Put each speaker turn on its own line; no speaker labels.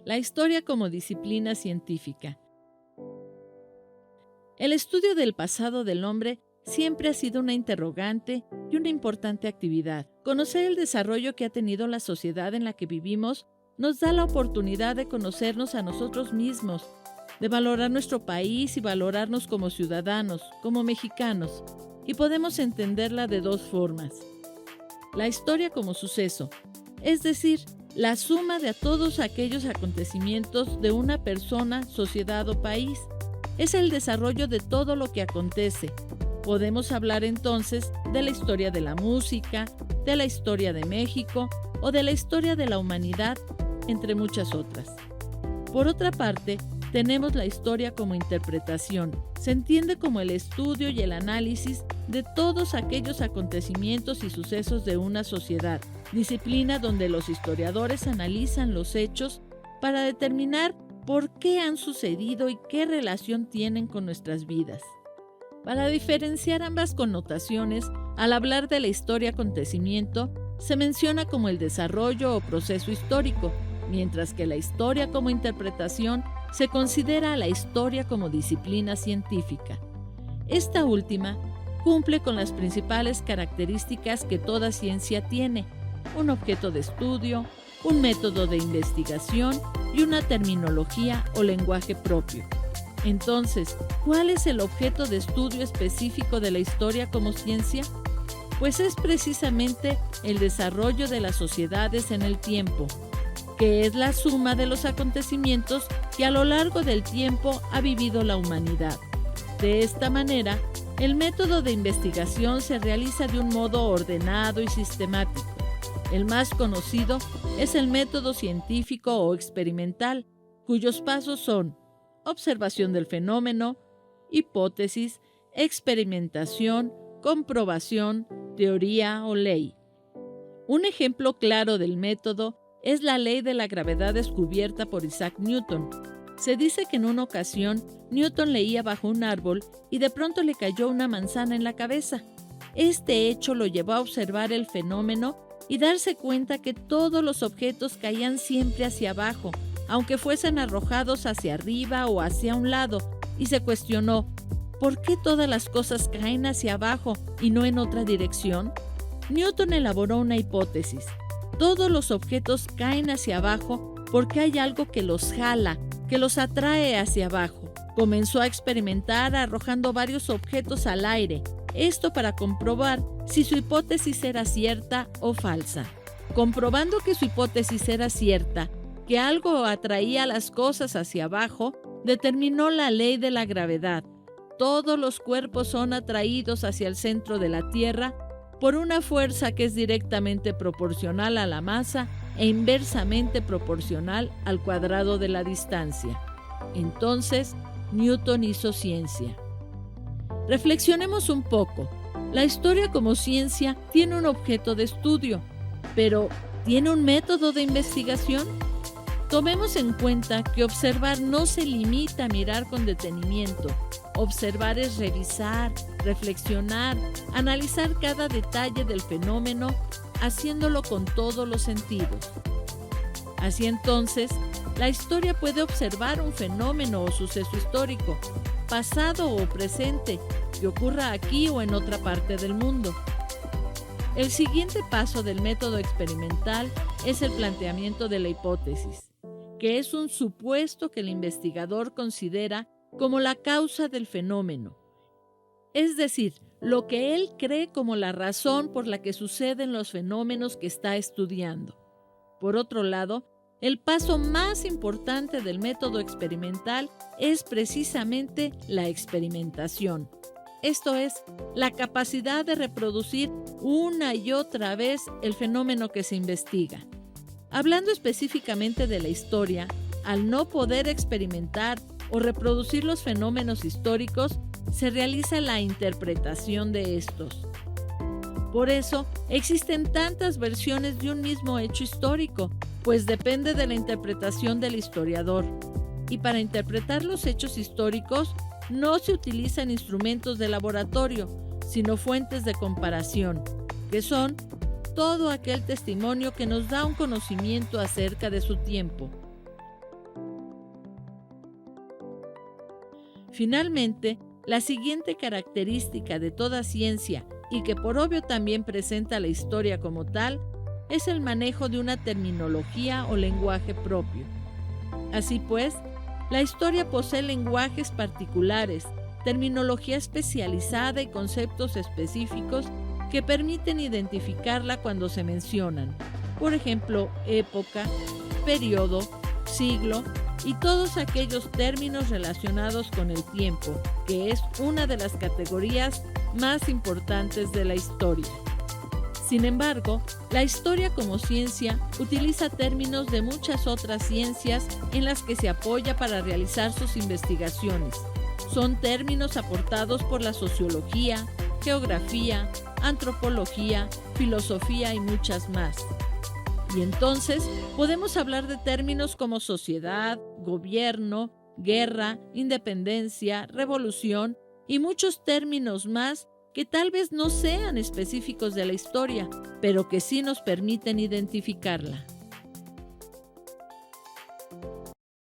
La historia como disciplina científica. El estudio del pasado del hombre siempre ha sido una interrogante y una importante actividad. Conocer el desarrollo que ha tenido la sociedad en la que vivimos nos da la oportunidad de conocernos a nosotros mismos, de valorar nuestro país y valorarnos como ciudadanos, como mexicanos, y podemos entenderla de dos formas. La historia como suceso, es decir, la suma de todos aquellos acontecimientos de una persona, sociedad o país. Es el desarrollo de todo lo que acontece. Podemos hablar entonces de la historia de la música, de la historia de México o de la historia de la humanidad, entre muchas otras. Por otra parte, tenemos la historia como interpretación. Se entiende como el estudio y el análisis de todos aquellos acontecimientos y sucesos de una sociedad, disciplina donde los historiadores analizan los hechos para determinar por qué han sucedido y qué relación tienen con nuestras vidas. Para diferenciar ambas connotaciones, al hablar de la historia acontecimiento, se menciona como el desarrollo o proceso histórico, mientras que la historia como interpretación se considera a la historia como disciplina científica. Esta última cumple con las principales características que toda ciencia tiene: un objeto de estudio, un método de investigación y una terminología o lenguaje propio. Entonces, ¿cuál es el objeto de estudio específico de la historia como ciencia? Pues es precisamente el desarrollo de las sociedades en el tiempo, que es la suma de los acontecimientos que a lo largo del tiempo ha vivido la humanidad. De esta manera, el método de investigación se realiza de un modo ordenado y sistemático. El más conocido es el método científico o experimental, cuyos pasos son observación del fenómeno, hipótesis, experimentación, comprobación, teoría o ley. Un ejemplo claro del método es la ley de la gravedad descubierta por Isaac Newton. Se dice que en una ocasión Newton leía bajo un árbol y de pronto le cayó una manzana en la cabeza. Este hecho lo llevó a observar el fenómeno y darse cuenta que todos los objetos caían siempre hacia abajo, aunque fuesen arrojados hacia arriba o hacia un lado, y se cuestionó: ¿por qué todas las cosas caen hacia abajo y no en otra dirección? Newton elaboró una hipótesis. Todos los objetos caen hacia abajo porque hay algo que los jala, que los atrae hacia abajo. Comenzó a experimentar arrojando varios objetos al aire, esto para comprobar si su hipótesis era cierta o falsa. Comprobando que su hipótesis era cierta, que algo atraía las cosas hacia abajo, determinó la ley de la gravedad. Todos los cuerpos son atraídos hacia el centro de la Tierra por una fuerza que es directamente proporcional a la masa e inversamente proporcional al cuadrado de la distancia. Entonces, Newton hizo ciencia. Reflexionemos un poco. La historia como ciencia tiene un objeto de estudio, pero ¿tiene un método de investigación? Tomemos en cuenta que observar no se limita a mirar con detenimiento. Observar es revisar, reflexionar, analizar cada detalle del fenómeno, haciéndolo con todos los sentidos. Así entonces, la historia puede observar un fenómeno o suceso histórico, pasado o presente, que ocurra aquí o en otra parte del mundo. El siguiente paso del método experimental es el planteamiento de la hipótesis, que es un supuesto que el investigador considera como la causa del fenómeno, es decir, lo que él cree como la razón por la que suceden los fenómenos que está estudiando. Por otro lado, el paso más importante del método experimental es precisamente la experimentación. Esto es, la capacidad de reproducir una y otra vez el fenómeno que se investiga. Hablando específicamente de la historia, al no poder experimentar o reproducir los fenómenos históricos, se realiza la interpretación de estos. Por eso, existen tantas versiones de un mismo hecho histórico, pues depende de la interpretación del historiador. Y para interpretar los hechos históricos, no se utilizan instrumentos de laboratorio, sino fuentes de comparación, que son todo aquel testimonio que nos da un conocimiento acerca de su tiempo. Finalmente, la siguiente característica de toda ciencia, y que por obvio también presenta la historia como tal, es el manejo de una terminología o lenguaje propio. Así pues, la historia posee lenguajes particulares, terminología especializada y conceptos específicos que permiten identificarla cuando se mencionan. Por ejemplo, época, periodo, siglo y todos aquellos términos relacionados con el tiempo, que es una de las categorías más importantes de la historia. Sin embargo, la historia como ciencia utiliza términos de muchas otras ciencias en las que se apoya para realizar sus investigaciones. Son términos aportados por la sociología, geografía, antropología, filosofía y muchas más. Y entonces podemos hablar de términos como sociedad, gobierno, guerra, independencia, revolución y muchos términos más que tal vez no sean específicos de la historia, pero que sí nos permiten identificarla.